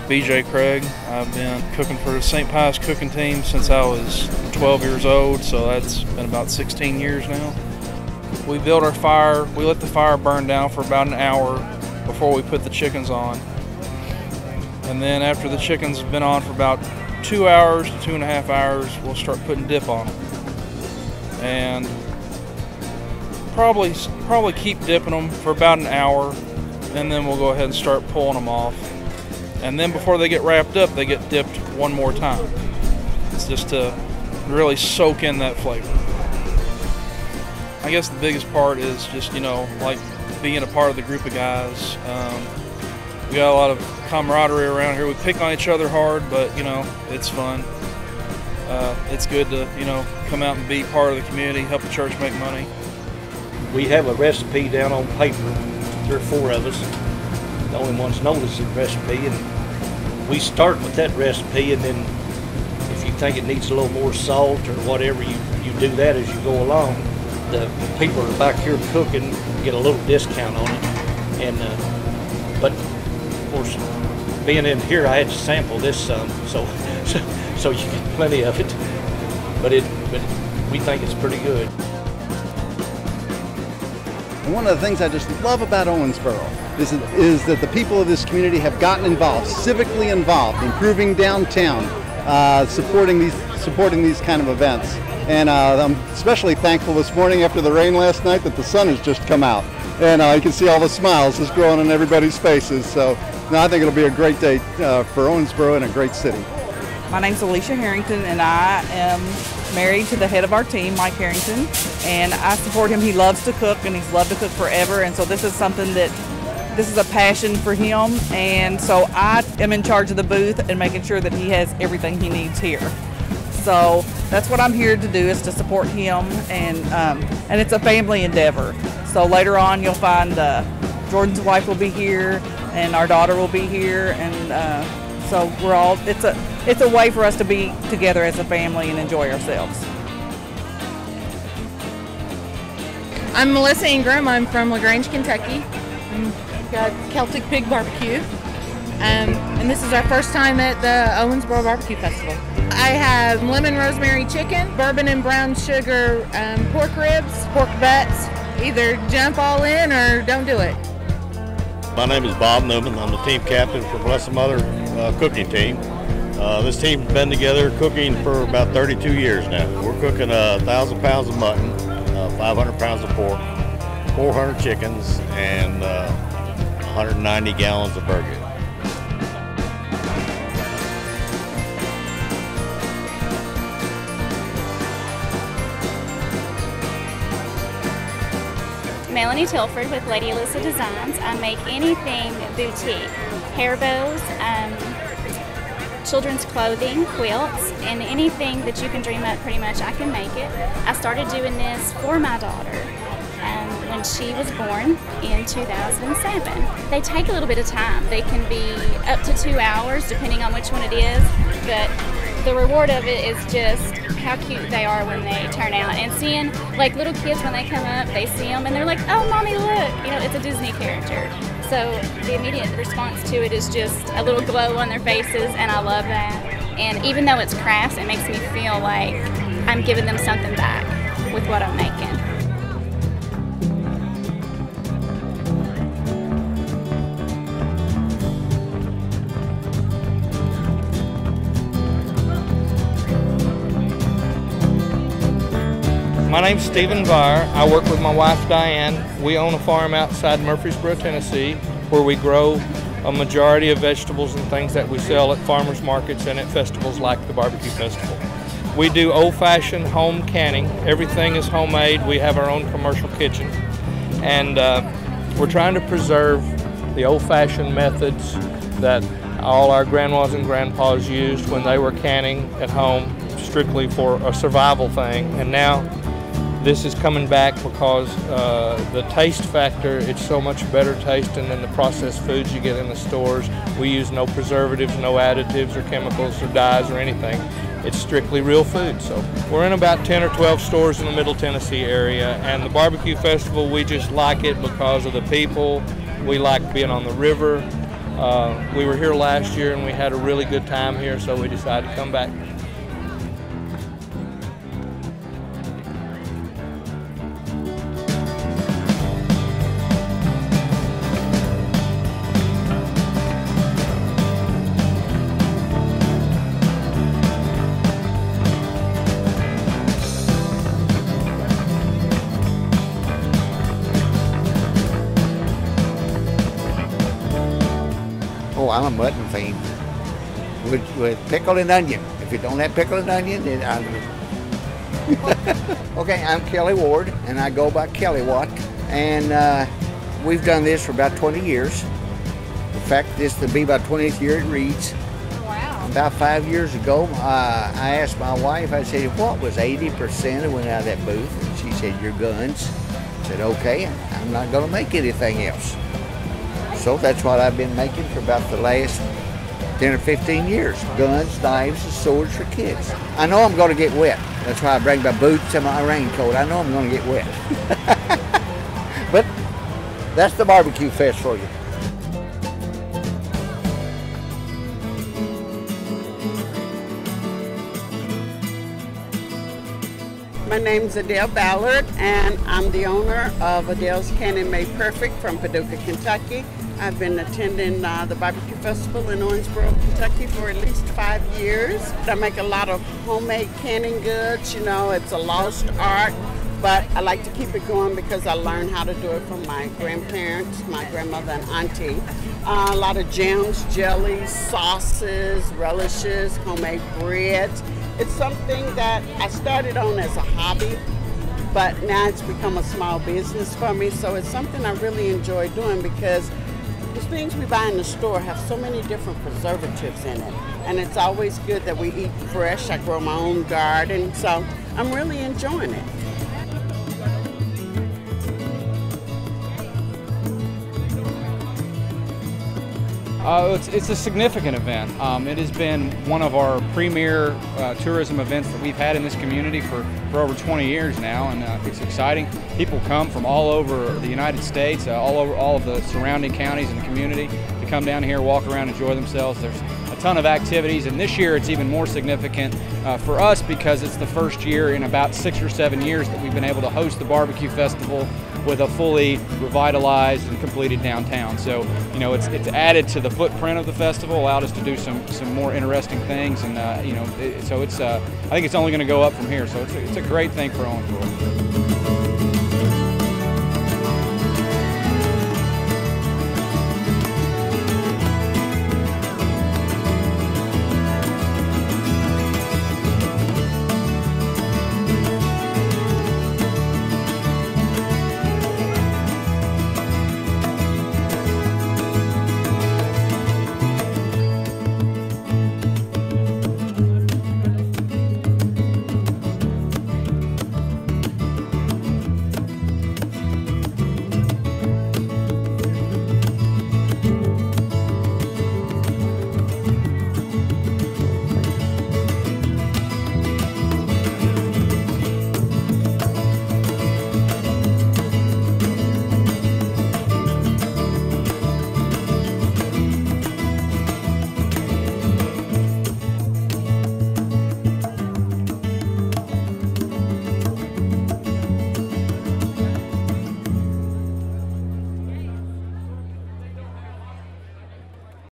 BJ Craig. I've been cooking for the St. Pius cooking team since I was 12 years old, so that's been about 16 years now. We built our fire, we let the fire burn down for about an hour before we put the chickens on. And then after the chickens have been on for about 2 hours to 2.5 hours, we'll start putting dip on them. And probably keep dipping them for about an hour, and then we'll go ahead and start pulling them off. And then before they get wrapped up, they get dipped one more time. It's just to really soak in that flavor. I guess the biggest part is just, like being a part of the group of guys. We got a lot of camaraderie around here. We pick on each other hard, but, it's fun. It's good to, come out and be part of the community, help the church make money. We have a recipe down on paper, 3 or 4 of us. The only ones notice the recipe, and we start with that recipe, and then if you think it needs a little more salt or whatever, you do that as you go along. The people that are back here cooking get a little discount on it, and but of course, being in here, I had to sample this some, so you get plenty of it. But we think it's pretty good. And one of the things I just love about Owensboro is that the people of this community have gotten involved, civically involved, improving downtown, supporting these kind of events. And I'm especially thankful this morning after the rain last night that the sun has just come out. And you can see all the smiles just growing on everybody's faces. So no, I think it'll be a great day for Owensboro and a great city. My name's Alisha Harrington, and I am married to the head of our team, Mike Harrington, and I support him. He loves to cook, and he's loved to cook forever, and so this is a passion for him, and so I am in charge of the booth and making sure that he has everything he needs here. So that's what I'm here to do, is to support him, and it's a family endeavor. So later on you'll find Jordan's wife will be here, and our daughter will be here, and so we're all, it's a way for us to be together as a family and enjoy ourselves. I'm Melissa Ingram. I'm from LaGrange, Kentucky. We've got Celtic Pig Barbecue. And this is our first time at the Owensboro Barbecue Festival. I have lemon rosemary chicken, bourbon and brown sugar pork ribs, pork butts. Either jump all in or don't do it. My name is Bob Newman. I'm the team captain for Bless the Mother cooking team. This team's been together cooking for about 32 years now. We're cooking 1,000 pounds of mutton, 500 pounds of pork, 400 chickens, and 190 gallons of burger. Melanie Tilford with Lady Alyssa Designs. I make anything boutique, hair bows, children's clothing, quilts, and anything that you can dream up, pretty much I can make it. I started doing this for my daughter when she was born in 2007. They take a little bit of time. They can be up to 2 hours depending on which one it is, but the reward of it is just how cute they are when they turn out. And seeing, like, little kids when they come up, they see them and they're like, oh, mommy, look, it's a Disney character. So the immediate response to it is just a little glow on their faces, and I love that. And even though it's crafts, it makes me feel like I'm giving them something back with what I'm making. My name's Stephen Vire. I work with my wife Diane. We own a farm outside Murfreesboro, Tennessee, where we grow a majority of vegetables and things that we sell at farmers markets and at festivals like the Barbecue Festival. We do old-fashioned home canning. Everything is homemade. We have our own commercial kitchen. And we're trying to preserve the old-fashioned methods that all our grandmas and grandpas used when they were canning at home, strictly for a survival thing. And now this is coming back because the taste factor, it's so much better tasting than the processed foods you get in the stores. We use no preservatives, no additives or chemicals or dyes or anything. It's strictly real food. So we're in about 10 or 12 stores in the Middle Tennessee area, and the Barbecue Festival, we just like it because of the people. We like being on the river. We were here last year and we had a really good time here, so we decided to come back. Oh, I'm a mutton fiend with pickle and onion. If you don't have pickle and onion, then Okay, I'm Kelly Ward, and I go by Kelly Watt, and we've done this for about 20 years. In fact, this will be about 20th year it reads. Wow. About 5 years ago, I asked my wife, I said, what was 80% that went out of that booth? And she said, your guns. I said, okay, I'm not going to make anything else. So that's what I've been making for about the last 10 or 15 years. Guns, knives, and swords for kids. I know I'm going to get wet. That's why I bring my boots and my raincoat. I know I'm going to get wet. But that's the barbecue fest for you. My name's Adele Ballard, and I'm the owner of Adele's Cannon Made Perfect from Paducah, Kentucky. I've been attending the barbecue festival in Owensboro, Kentucky for at least 5 years. I make a lot of homemade canning goods. You know, it's a lost art, but I like to keep it going because I learned how to do it from my grandparents, my grandmother and auntie. A lot of jams, jellies, sauces, relishes, homemade breads. It's something that I started on as a hobby, but now it's become a small business for me. So it's something I really enjoy doing because the things we buy in the store have so many different preservatives in it. And it's always good that we eat fresh. I grow my own garden, so I'm really enjoying it. It's a significant event. It has been one of our premier tourism events that we've had in this community for over 20 years now, and it's exciting. People come from all over the United States, all of the surrounding counties and the community to come down here, walk around, enjoy themselves. There's a ton of activities, and this year it's even more significant for us because it's the first year in about 6 or 7 years that we've been able to host the barbecue festival with a fully revitalized and completed downtown. So, you know, it's added to the footprint of the festival, allowed us to do some more interesting things, and you know, so it's I think it's only going to go up from here. So it's a great thing for Owensboro.